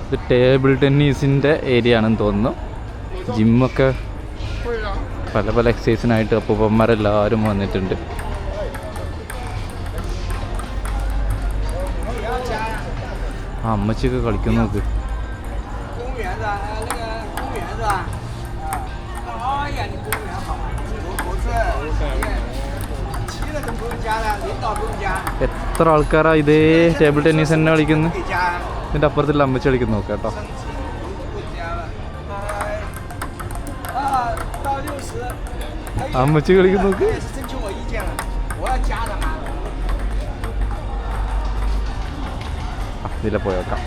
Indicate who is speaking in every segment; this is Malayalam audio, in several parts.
Speaker 1: ഇത് ടേബിൾ ടെന്നീസിൻ്റെ ഏരിയ ആണെന്ന് തോന്നുന്നു. ജിമ്മൊക്കെ പല പല എക്സസൈസിനായിട്ട് അപ്പൂപ്പന്മാരെല്ലാവരും വന്നിട്ടുണ്ട്. ആ അമ്മച്ചിയൊക്കെ കളിക്കുന്നു നോക്ക്. എത്ര ആൾക്കാരാ ഇതേ ടേബിൾ ടെന്നീസ് തന്നെ കളിക്കുന്നത്. ഇതിൻ്റെ അപ്പുറത്തുള്ള അമ്മച്ചി കളിക്കുന്നു നോക്കാം കേട്ടോ. അമ്മച്ചി കളിക്കുന്നു നോക്ക്. ഇതിലെ പോയേക്കാം.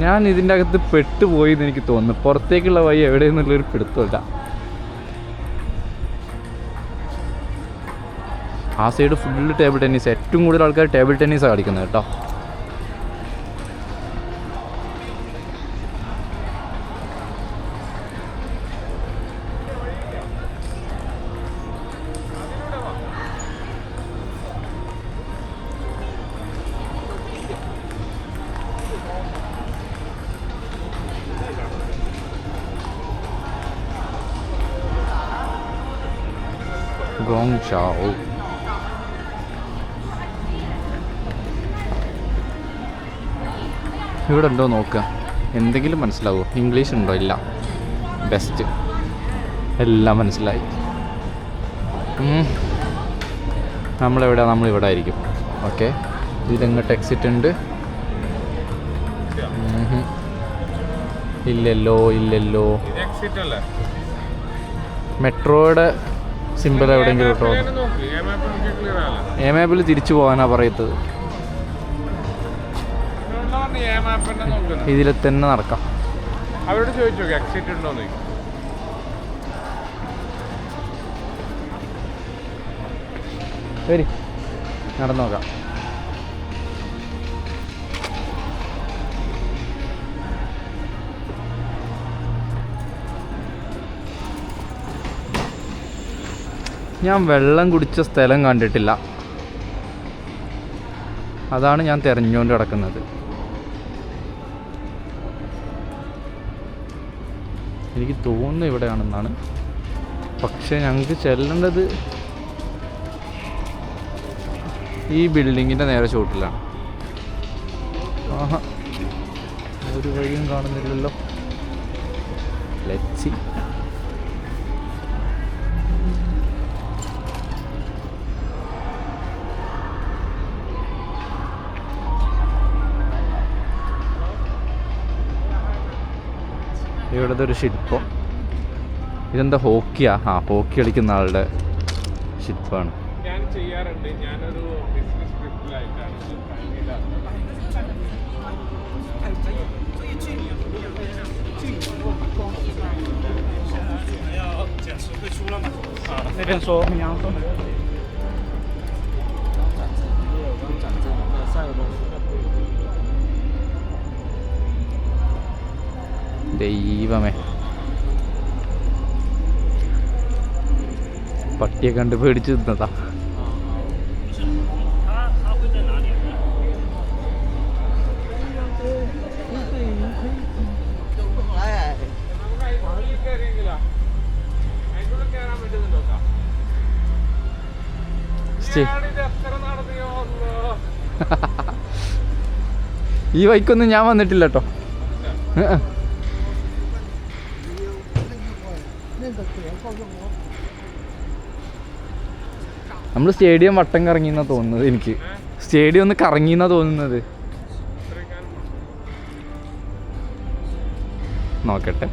Speaker 1: ഞാൻ ഇതിൻ്റെ അകത്ത് പെട്ടുപോയി എന്ന് എനിക്ക് തോന്നുന്നു. പുറത്തേക്കുള്ള വഴി എവിടെയെന്നുള്ളൊരു പിടുത്തമില്ല. ആ സൈഡ് ഫുള്ള് ടേബിൾ ടെന്നീസ്. ഏറ്റവും കൂടുതൽ ആൾക്കാർ ടേബിൾ ടെന്നീസാണ് കളിക്കുന്നത് കേട്ടോ. Going Shao. ഇവിടെ ഉണ്ടോ നോക്കുക, എന്തെങ്കിലും മനസ്സിലാവുമോ? ഇംഗ്ലീഷ് ഉണ്ടോ? ഇല്ല. ബെസ്റ്റ്, എല്ലാം മനസ്സിലായി. നമ്മളെവിടെയാണ്? നമ്മളിവിടെ ആയിരിക്കും. ഓക്കെ, ഇതിലെങ്ങോട്ട് എക്സിറ്റ് ഉണ്ട്? ഇല്ലല്ലോ ഇല്ലല്ലോ. മെട്രോയുടെ സിമ്പിൾ എവിടെയെങ്കിലും കേട്ടോ. എ മാപ്പിൽ തിരിച്ചു പോകാനാണ് പറയത്തത്. ഇതിൽ തന്നെ നടക്കാം.
Speaker 2: അവരോട് ചോദിച്ചു എക്സിറ്റ് ഉണ്ടോന്ന്.
Speaker 1: ശരി, നടന്നു നോക്കാം. ഞാൻ വെള്ളം കുടിച്ച സ്ഥലം കണ്ടിട്ടില്ല. അതാണ് ഞാൻ തിരഞ്ഞുകൊണ്ട് കിടക്കുന്നത്. എനിക്ക് തോന്നുന്നു ഇവിടെയാണെന്നാണ്. പക്ഷേ ഞങ്ങൾക്ക് ചെല്ലേണ്ടത് ഈ ബിൽഡിങ്ങിൻ്റെ നേരെ ചുവട്ടിലാണ്. ആഹാ, ഒരു വഴിയും കാണുന്നില്ലല്ലോ. Let's see. ഇവിടുത്തെ ഒരു ശില്പം. ഇതെന്താ ഹോക്കിയാ? ആ, ഹോക്കി കളിക്കുന്ന ആളുടെ ശില്പമാണ്.
Speaker 2: ഞാൻ ചെയ്യാറുണ്ട്. ഞാനൊരു ബിസിനസ് ട്രിപ്പിലായിട്ടാണ്.
Speaker 1: ദൈവമേ, പട്ടിയെ കണ്ട് പേടിച്ച് നിന്നതാ. ഈ വൈക്കൊന്നും ഞാൻ വന്നിട്ടില്ല കേട്ടോ. നമ്മൾ സ്റ്റേഡിയം വട്ടം കറങ്ങിയെന്നാ തോന്നുന്നത്. എനിക്ക് സ്റ്റേഡിയം ഒന്ന് കറങ്ങിയെന്നാ തോന്നുന്നത്. നോക്കട്ടെ.